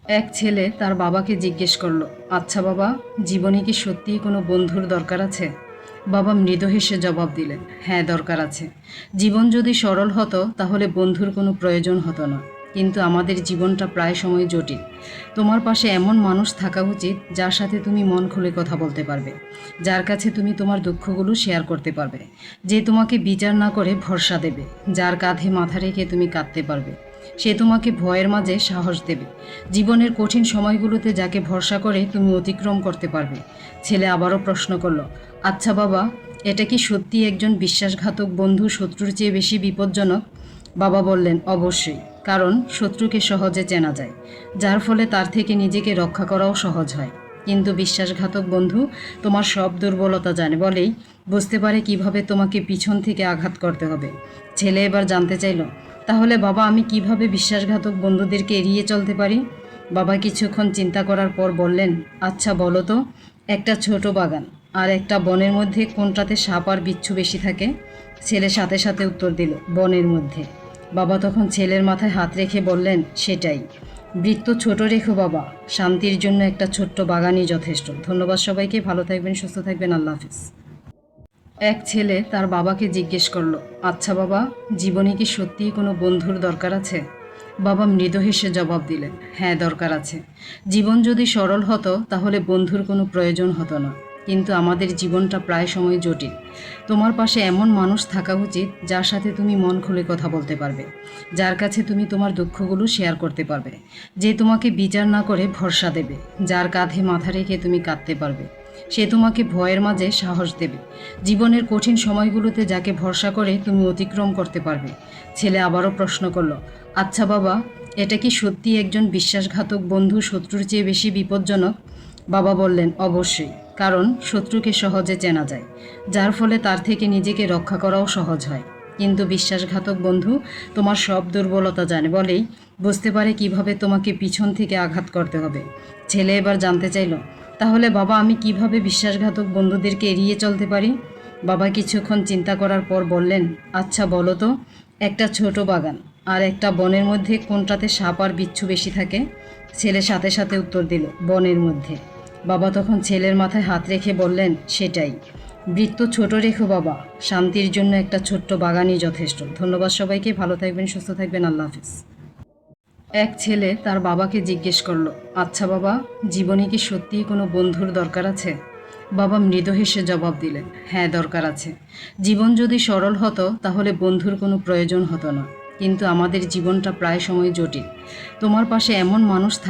এক ছেলে তার বাবাকে জিজ্ঞেস করলো, আচ্ছা বাবা, জীবনে কি সত্যিই কোনো বন্ধুর দরকার আছে? বাবা মৃদু হেসে জবাব দিলেন, হ্যাঁ দরকার আছে। জীবন যদি সরল হতো তাহলে বন্ধুর কোনো প্রয়োজন হতো না। কিন্তু আমাদের জীবনটা প্রায় সময় জটিল। তোমার পাশে এমন মানুষ থাকা উচিত যার সাথে তুমি মন খুলে কথা বলতে পারবে, যার কাছে তুমি তোমার দুঃখগুলো শেয়ার করতে পারবে, যে তোমাকে বিচার না করে ভরসা দেবে, যার কাঁধে মাথা রেখে তুমি কাঁদতে পারবে। সে তোমাকে ভয়ের মাঝে সাহস দেবে। জীবনের কঠিন সময়গুলোতে যাকে ভরসা করে তুমি অতিক্রম করতে পারবে। ছেলে আবারও প্রশ্ন করলো, আচ্ছা বাবা, এটা কি সত্যি একজন বিশ্বাসঘাতক বন্ধু শত্রুর চেয়ে বেশি বিপজ্জনক? বাবা বললেন, অবশ্যই। কারণ শত্রুকে সহজে চেনা যায়, যার ফলে তার থেকে নিজেকে রক্ষা করাও সহজ হয়। কিন্তু বিশ্বাসঘাতক বন্ধু তোমার সব দুর্বলতা জানে বলেই বুঝতে পারে কিভাবে তোমাকে পিছন থেকে আঘাত করতে হবে। ছেলে এবার জানতে চাইল, তাহলে বাবা আমি কিভাবে বিশ্বাসঘাতক বন্ধুদেরকে এড়িয়ে চলতে পারি? বাবা কিছুক্ষণ চিন্তা করার পর বললেন, আচ্ছা বলো তো, একটা ছোট বাগান আর একটা বনের মধ্যে কোনটাতে সাপ আর বিচ্ছু বেশি থাকে? ছেলে সাথে সাথে উত্তর দিল, বনের মধ্যে। বাবা তখন ছেলের মাথায় হাত রেখে বললেন, সেটাই। বৃত্ত ছোট রেখো বাবা, শান্তির জন্য একটা ছোট্ট বাগানই যথেষ্ট। ধন্যবাদ সবাইকে, ভালো থাকবেন, সুস্থ থাকবেন, আল্লাহ হাফিজ। এক ছেলে তার বাবাকে জিজ্ঞেস করলো, আচ্ছা বাবা, জীবনে কি সত্যিই কোনো বন্ধুর দরকার আছে? বাবা মৃদু হেসে জবাব দিলেন, হ্যাঁ দরকার আছে। জীবন যদি সরল হতো তাহলে বন্ধুর কোনো প্রয়োজন হতো না। কিন্তু আমাদের জীবনটা প্রায় সময় জটিল। তোমার পাশে এমন মানুষ থাকা উচিত যার সাথে তুমি মন খুলে কথা বলতে পারবে, যার কাছে তুমি তোমার দুঃখগুলো শেয়ার করতে পারবে, যে তোমাকে বিচার না করে ভরসা দেবে, যার কাঁধে মাথা রেখে তুমি কাঁদতে পারবে। সে তোমাকে ভয়ের মাঝে সাহস দেবে। জীবনের কঠিন সময়গুলোতে যাকে ভরসা করে তুমি অতিক্রম করতে পারবে। ছেলে আবারও প্রশ্ন করলো, আচ্ছা বাবা, এটা কি সত্যি একজন বিশ্বাসঘাতক বন্ধু শত্রুর চেয়ে বেশি বিপজ্জনক? বাবা বললেন, অবশ্যই। কারণ শত্রুকে সহজে চেনা যায়, যার ফলে তার থেকে নিজেকে রক্ষা করাও সহজ হয়। কিন্তু বিশ্বাসঘাতক বন্ধু তোমার সব দুর্বলতা জানে বলেই বুঝতে পারে কিভাবে তোমাকে পিছন থেকে আঘাত করতে হবে। ছেলে এবার জানতে চাইল, তাহলে বাবা আমি কিভাবে বিশ্বাসঘাতক বন্ধুদেরকে এড়িয়ে চলতে পারি? বাবা কিছুক্ষণ চিন্তা করার পর বললেন, আচ্ছা বলো তো, একটা ছোট বাগান আর একটা বনের মধ্যে কোনটাতে সাপ আর বিচ্ছু বেশি থাকে? ছেলে সাথে সাথে উত্তর দিল, বনের মধ্যে। বাবা তখন ছেলের মাথায় হাত রেখে বললেন, সেটাই। বৃত্ত ছোট রেখো বাবা, শান্তির জন্য একটা ছোট্ট বাগানই যথেষ্ট। ধন্যবাদ সবাইকে, ভালো থাকবেন, সুস্থ থাকবেন, আল্লাহ হাফিজ। এক ছেলে তার বাবাকে জিজ্ঞেস করলো, আচ্ছা বাবা, জীবনে কি সত্যিই কোনো বন্ধুর দরকার আছে? বাবা মৃদু হেসে জবাব দিলেন, হ্যাঁ দরকার আছে। জীবন যদি সরল হতো তাহলে বন্ধুর কোনো প্রয়োজন হতো না। কিন্তু আমাদের জীবনটা প্রায় সময় জটিল। তোমার পাশে এমন মানুষ